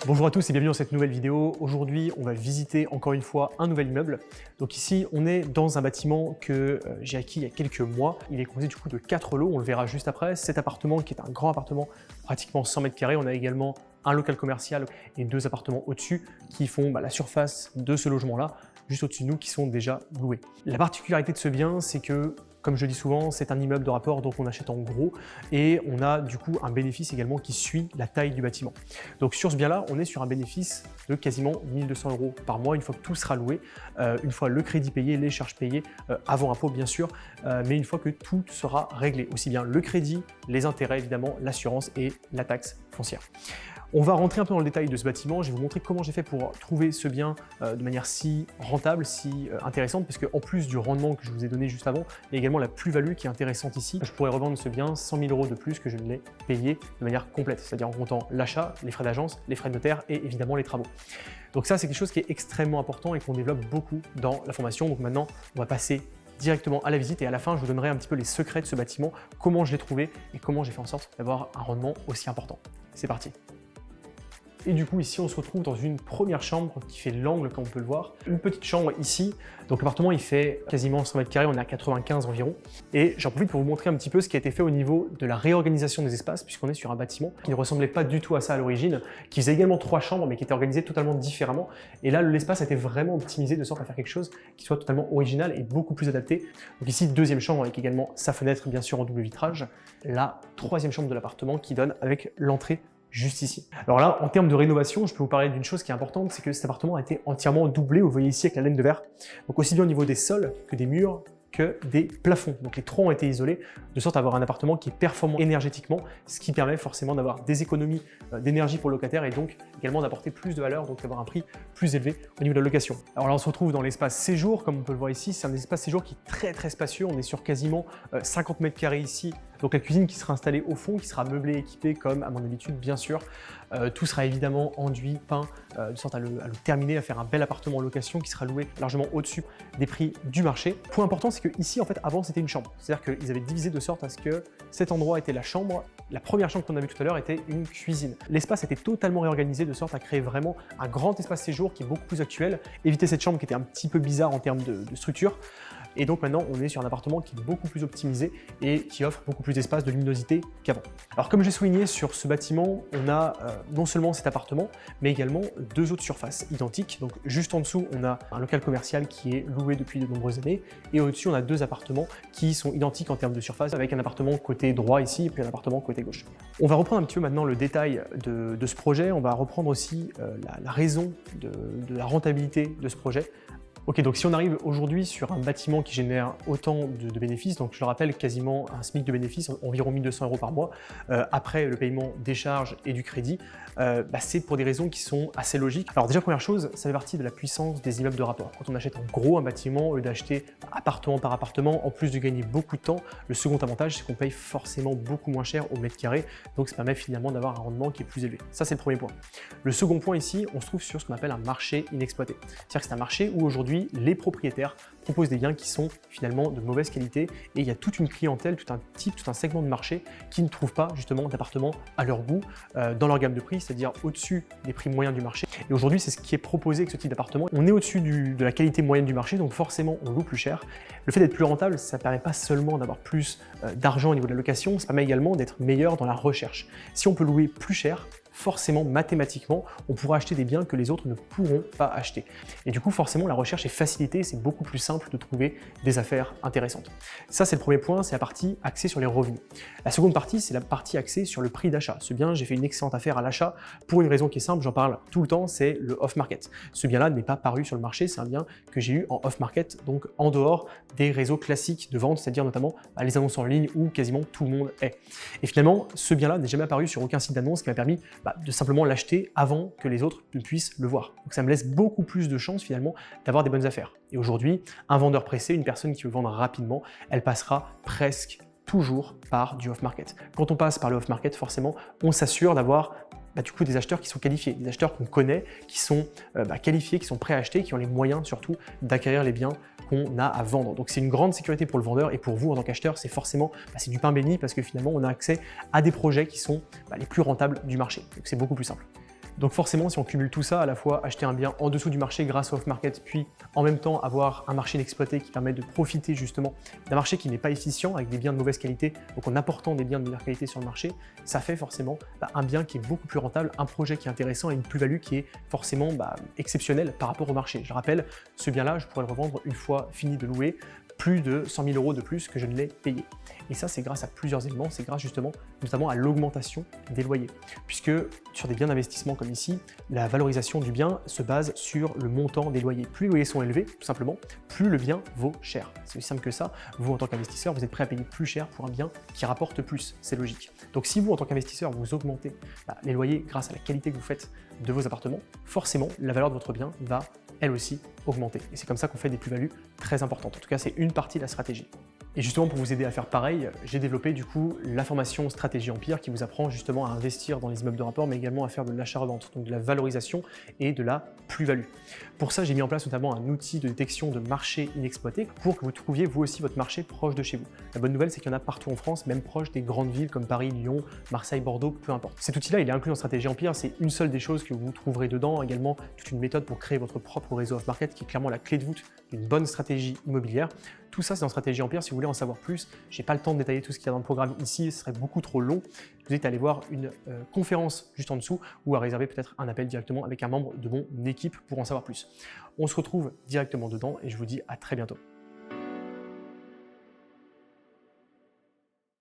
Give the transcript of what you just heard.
Bonjour à tous et bienvenue dans cette nouvelle vidéo. Aujourd'hui, on va visiter encore une fois un nouvel immeuble. Donc ici, on est dans un bâtiment que j'ai acquis il y a quelques mois. Il est composé du coup de 4 lots, on le verra juste après. Cet appartement qui est un grand appartement, pratiquement 100 mètres carrés. On a également un local commercial et 2 appartements au-dessus qui font la surface de ce logement-là, juste au-dessus de nous, qui sont déjà loués. La particularité de ce bien, c'est que, comme je le dis souvent, c'est un immeuble de rapport, donc on achète en gros et on a du coup un bénéfice également qui suit la taille du bâtiment. Donc sur ce bien-là, on est sur un bénéfice de quasiment 1 200 € par mois une fois que tout sera loué, une fois le crédit payé, les charges payées, avant impôt bien sûr, mais une fois que tout sera réglé, aussi bien le crédit, les intérêts évidemment, l'assurance et la taxe foncière. On va rentrer un peu dans le détail de ce bâtiment. Je vais vous montrer comment j'ai fait pour trouver ce bien de manière si rentable, si intéressante, parce qu'en plus du rendement que je vous ai donné juste avant, il y a également la plus-value qui est intéressante ici. Je pourrais revendre ce bien 100 000 € de plus que je ne l'ai payé de manière complète, c'est-à-dire en comptant l'achat, les frais d'agence, les frais de notaire et évidemment les travaux. Donc ça, c'est quelque chose qui est extrêmement important et qu'on développe beaucoup dans la formation. Donc maintenant, on va passer directement à la visite et à la fin, je vous donnerai un petit peu les secrets de ce bâtiment, comment je l'ai trouvé et comment j'ai fait en sorte d'avoir un rendement aussi important. C'est parti. Et du coup, ici, on se retrouve dans une première chambre qui fait l'angle, comme on peut le voir. Une petite chambre ici. Donc l'appartement, il fait quasiment 100 mètres carrés, on est à 95 environ. Et j'en profite pour vous montrer un petit peu ce qui a été fait au niveau de la réorganisation des espaces, puisqu'on est sur un bâtiment qui ne ressemblait pas du tout à ça à l'origine, qui faisait également 3 chambres, mais qui était organisé totalement différemment. Et là, l'espace a été vraiment optimisé de sorte à faire quelque chose qui soit totalement original et beaucoup plus adapté. Donc ici, deuxième chambre avec également sa fenêtre, bien sûr, en double vitrage. La troisième chambre de l'appartement qui donne avec l'entrée juste ici. Alors là, en termes de rénovation, je peux vous parler d'une chose qui est importante, c'est que cet appartement a été entièrement doublé, vous voyez ici avec la laine de verre. Donc aussi bien au niveau des sols que des murs, que des plafonds. Donc les trois ont été isolés, de sorte à avoir un appartement qui est performant énergétiquement, ce qui permet forcément d'avoir des économies d'énergie pour le locataire et donc également d'apporter plus de valeur, donc d'avoir un prix plus élevé au niveau de la location. Alors là, on se retrouve dans l'espace séjour, comme on peut le voir ici, c'est un espace séjour qui est très spacieux, on est sur quasiment 50 mètres carrés ici. Donc la cuisine qui sera installée au fond, qui sera meublée et équipée comme à mon habitude, bien sûr. Tout sera évidemment enduit, peint, de sorte à le terminer, à faire un bel appartement en location qui sera loué largement au-dessus des prix du marché. Point important, c'est que ici, en fait, avant, c'était une chambre. C'est-à-dire qu'ils avaient divisé de sorte à ce que cet endroit était la chambre. La première chambre qu'on a vue tout à l'heure était une cuisine. L'espace a été totalement réorganisé de sorte à créer vraiment un grand espace séjour qui est beaucoup plus actuel. Éviter cette chambre qui était un petit peu bizarre en termes de structure. Et donc maintenant, on est sur un appartement qui est beaucoup plus optimisé et qui offre beaucoup plus d'espace, de luminosité qu'avant. Alors comme j'ai souligné sur ce bâtiment, on a non seulement cet appartement, mais également 2 autres surfaces identiques. Donc juste en dessous, on a un local commercial qui est loué depuis de nombreuses années. Et au-dessus, on a 2 appartements qui sont identiques en termes de surface, avec un appartement côté droit ici et puis un appartement côté gauche. On va reprendre un petit peu maintenant le détail de ce projet. On va reprendre aussi la raison de la rentabilité de ce projet. Ok, donc si on arrive aujourd'hui sur un bâtiment qui génère autant de bénéfices, donc je le rappelle, quasiment un SMIC de bénéfices, environ 1 200 € par mois, après le paiement des charges et du crédit, c'est pour des raisons qui sont assez logiques. Alors déjà, première chose, ça fait partie de la puissance des immeubles de rapport. Quand on achète en gros un bâtiment, au lieu d'acheter appartement par appartement, en plus de gagner beaucoup de temps, le second avantage, c'est qu'on paye forcément beaucoup moins cher au mètre carré, donc ça permet finalement d'avoir un rendement qui est plus élevé. Ça, c'est le premier point. Le second point ici, on se trouve sur ce qu'on appelle un marché inexploité. C'est-à-dire que c'est un marché où aujourd'hui, les propriétaires proposent des biens qui sont finalement de mauvaise qualité et il y a toute une clientèle, tout un type, tout un segment de marché qui ne trouve pas justement d'appartements à leur goût dans leur gamme de prix, c'est-à-dire au-dessus des prix moyens du marché. Et aujourd'hui, c'est ce qui est proposé avec ce type d'appartement. On est au-dessus de la qualité moyenne du marché, donc forcément, on loue plus cher. Le fait d'être plus rentable, ça ne permet pas seulement d'avoir plus d'argent au niveau de la location, ça permet également d'être meilleur dans la recherche. Si on peut louer plus cher, forcément, mathématiquement, on pourra acheter des biens que les autres ne pourront pas acheter. Et du coup, forcément, la recherche est facilitée, c'est beaucoup plus simple de trouver des affaires intéressantes. Ça, c'est le premier point, c'est la partie axée sur les revenus. La seconde partie, c'est la partie axée sur le prix d'achat. Ce bien, j'ai fait une excellente affaire à l'achat pour une raison qui est simple, j'en parle tout le temps, c'est le off-market. Ce bien-là n'est pas paru sur le marché, c'est un bien que j'ai eu en off-market, donc en dehors des réseaux classiques de vente, c'est-à-dire notamment les annonces en ligne où quasiment tout le monde est. Et finalement, ce bien-là n'est jamais apparu sur aucun site d'annonce qui m'a permis de simplement l'acheter avant que les autres ne puissent le voir. Donc ça me laisse beaucoup plus de chances finalement d'avoir des bonnes affaires. Et aujourd'hui, un vendeur pressé, une personne qui veut vendre rapidement, elle passera presque toujours par du off-market. Quand on passe par le off-market, forcément, on s'assure d'avoir du coup des acheteurs qui sont qualifiés, des acheteurs qu'on connaît, qui sont qualifiés, qui sont prêts à acheter, qui ont les moyens surtout d'acquérir les biens qu'on a à vendre. Donc c'est une grande sécurité pour le vendeur et pour vous en tant qu'acheteur, c'est forcément c'est du pain béni parce que finalement on a accès à des projets qui sont les plus rentables du marché. Donc c'est beaucoup plus simple. Donc forcément, si on cumule tout ça, à la fois acheter un bien en dessous du marché grâce au off-market, puis en même temps avoir un marché inexploité qui permet de profiter justement d'un marché qui n'est pas efficient avec des biens de mauvaise qualité, donc en apportant des biens de meilleure qualité sur le marché, ça fait forcément un bien qui est beaucoup plus rentable, un projet qui est intéressant et une plus-value qui est forcément exceptionnelle par rapport au marché. Je rappelle, ce bien-là, je pourrais le revendre une fois fini de louer, plus de 100 000 € de plus que je ne l'ai payé. Et ça, c'est grâce à plusieurs éléments, c'est grâce justement notamment à l'augmentation des loyers. Puisque sur des biens d'investissement comme ici, la valorisation du bien se base sur le montant des loyers. Plus les loyers sont élevés, tout simplement, plus le bien vaut cher. C'est aussi simple que ça. Vous, en tant qu'investisseur, vous êtes prêt à payer plus cher pour un bien qui rapporte plus. C'est logique. Donc si vous, en tant qu'investisseur, vous augmentez les loyers grâce à la qualité que vous faites de vos appartements, forcément, la valeur de votre bien va elle aussi augmenter. Et c'est comme ça qu'on fait des plus-values très importantes. En tout cas, c'est une partie de la stratégie. Et justement, pour vous aider à faire pareil, j'ai développé du coup la formation Stratégie Empire qui vous apprend justement à investir dans les immeubles de rapport, mais également à faire de l'achat-revente, donc de la valorisation et de la plus-value. Pour ça, j'ai mis en place notamment un outil de détection de marché inexploité pour que vous trouviez vous aussi votre marché proche de chez vous. La bonne nouvelle, c'est qu'il y en a partout en France, même proche des grandes villes comme Paris, Lyon, Marseille, Bordeaux, peu importe. Cet outil-là, il est inclus dans Stratégie Empire, c'est une seule des choses que vous trouverez dedans, également toute une méthode pour créer votre propre réseau off-market qui est clairement la clé de voûte d'une bonne stratégie immobilière. Tout ça, c'est dans Stratégie Empire. Si vous voulez en savoir plus, je n'ai pas le temps de détailler tout ce qu'il y a dans le programme ici, ce serait beaucoup trop long. Je vous invite à aller voir une conférence juste en dessous ou à réserver peut-être un appel directement avec un membre de mon équipe pour en savoir plus. On se retrouve directement dedans et je vous dis à très bientôt.